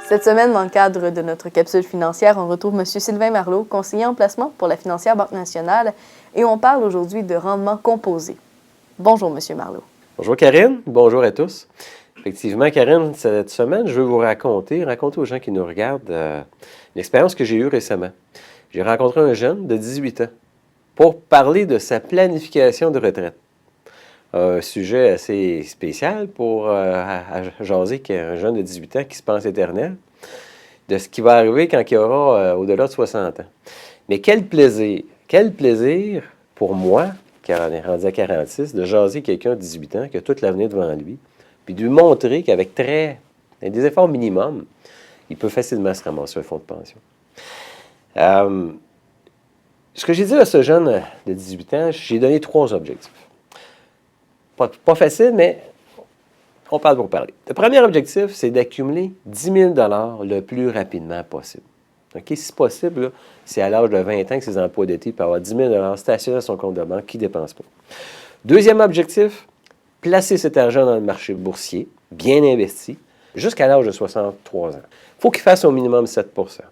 Cette semaine, dans le cadre de notre capsule financière, on retrouve M. Sylvain Marleau, conseiller en placement pour la financière Banque nationale, et on parle aujourd'hui de rendement composé. Bonjour, M. Marleau. Bonjour Karine, bonjour à tous. Effectivement, Karine, cette semaine, je veux vous raconter aux gens qui nous regardent une expérience que j'ai eue récemment. J'ai rencontré un jeune de 18 ans pour parler de sa planification de retraite. Un sujet assez spécial pour jaser qu'un jeune de 18 ans qui se pense éternel, de ce qui va arriver quand il aura au-delà de 60 ans. Mais quel plaisir pour moi, qui est rendu à 46, de jaser quelqu'un de 18 ans qui a toute l'avenir devant lui, puis de lui montrer qu'avec des efforts minimums, il peut facilement se ramasser un fonds de pension. Ce que j'ai dit à ce jeune de 18 ans, j'ai donné 3 objectifs. Pas facile, mais on parle pour parler. Le premier objectif, c'est d'accumuler 10 000 $ le plus rapidement possible. Okay? Si possible, là, c'est à l'âge de 20 ans que ses emplois d'été peuvent avoir 10 000 $ stationnés à son compte de banque qui ne dépense pas. Deuxième objectif, placer cet argent dans le marché boursier, bien investi, jusqu'à l'âge de 63 ans. Il faut qu'il fasse au minimum 7 %.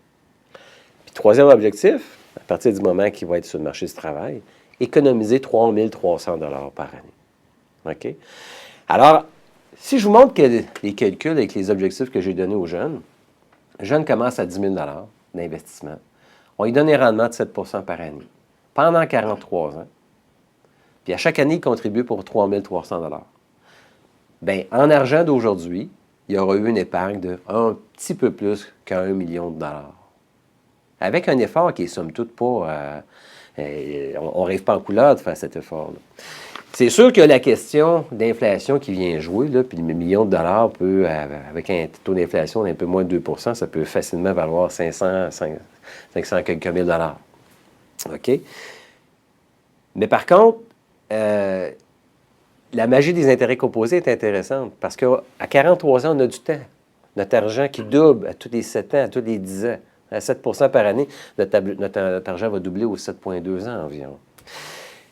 Puis troisième objectif, à partir du moment qu'il va être sur le marché du travail, économiser 3 300 $ par année. OK? Alors, si je vous montre les calculs avec les objectifs que j'ai donnés aux jeunes, le jeune commence à 10 000 $ d'investissement. On lui donne un rendement de 7 % par année, pendant 43 ans. Puis à chaque année, il contribue pour 3 300 $. Bien, en argent d'aujourd'hui, il y aura eu une épargne de un petit peu plus qu'1 million $. Avec un effort qui est somme toute pas... on ne rêve pas en couleur de faire cet effort-là. C'est sûr que la question d'inflation qui vient jouer, là, puis le million de dollars peut, avec un taux d'inflation d'un peu moins de 2 %, ça peut facilement valoir 500 quelques mille dollars. OK? Mais par contre, la magie des intérêts composés est intéressante parce qu'à 43 ans, on a du temps. Notre argent qui double à tous les 7 ans, à tous les 10 ans, à 7 % par année, notre argent va doubler aux 7,2 ans environ.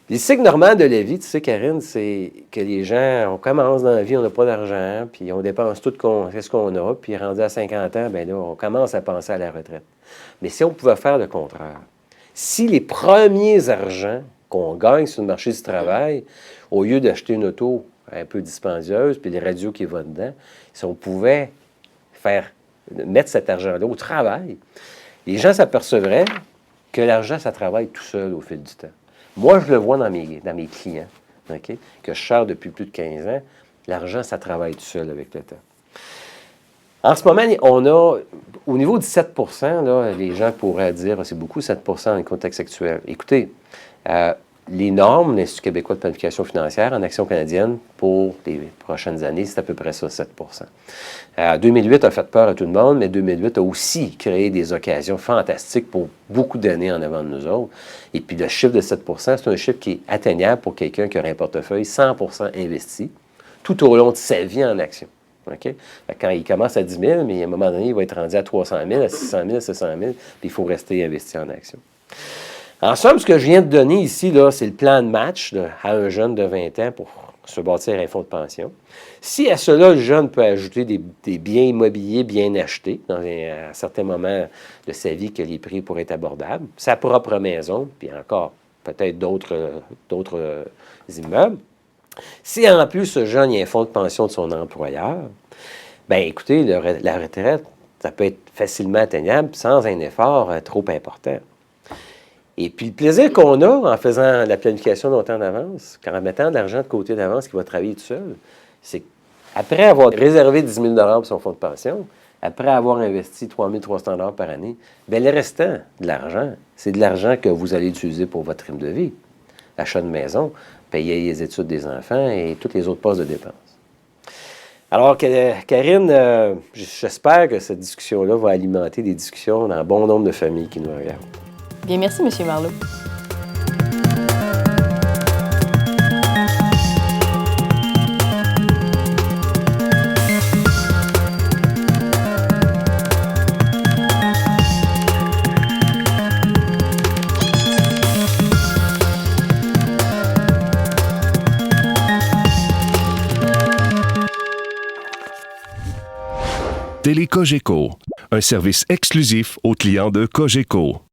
Les cycles normaux de la vie, tu sais, Karine, c'est que les gens, on commence dans la vie, on n'a pas d'argent, puis on dépense tout ce qu'on a, puis rendu à 50 ans, bien là, on commence à penser à la retraite. Mais si on pouvait faire le contraire, si les premiers argents qu'on gagne sur le marché du travail, au lieu d'acheter une auto un peu dispendieuse, puis les radios qui vont dedans, si on pouvait mettre cet argent-là au travail, les gens s'apercevraient que l'argent, ça travaille tout seul au fil du temps. Moi, je le vois dans mes clients, okay, que je sers depuis plus de 15 ans. L'argent, ça travaille tout seul avec le temps. En ce moment, on a, au niveau du 7 %, là, les gens pourraient dire c'est beaucoup 7 % dans le contexte actuel. Écoutez, les normes, l'Institut québécois de planification financière en action canadienne pour les prochaines années, c'est à peu près ça, 7 %. 2008 a fait peur à tout le monde, mais 2008 a aussi créé des occasions fantastiques pour beaucoup d'années en avant de nous autres. Et puis le chiffre de 7 %, c'est un chiffre qui est atteignable pour quelqu'un qui aurait un portefeuille 100 % investi tout au long de sa vie en action. Okay? Quand il commence à 10 000, mais à un moment donné, il va être rendu à 300 000, à 600 000, à 700 000, puis il faut rester investi en action. En somme, ce que je viens de donner ici, là, c'est le plan de match à un jeune de 20 ans pour se bâtir un fonds de pension. Si à cela, le jeune peut ajouter des biens immobiliers bien achetés à un certain moment de sa vie que les prix pourraient être abordables, sa propre maison, puis encore peut-être d'autres immeubles. Si en plus ce jeune il a un fonds de pension de son employeur, bien écoutez, la retraite, ça peut être facilement atteignable sans un effort trop important. Et puis, le plaisir qu'on a en faisant la planification longtemps d'avance, en mettant de l'argent de côté d'avance qui va travailler tout seul, c'est qu'après avoir réservé 10 000 $ pour son fonds de pension, après avoir investi 3 300 $ par année, bien, le restant de l'argent, c'est de l'argent que vous allez utiliser pour votre rythme de vie. Achat de maison, payer les études des enfants et toutes les autres postes de dépenses. Alors, Karine, j'espère que cette discussion-là va alimenter des discussions dans un bon nombre de familles qui nous regardent. Bien, merci, M. Marleau. Télé Cogeco, un service exclusif aux clients de Cogeco.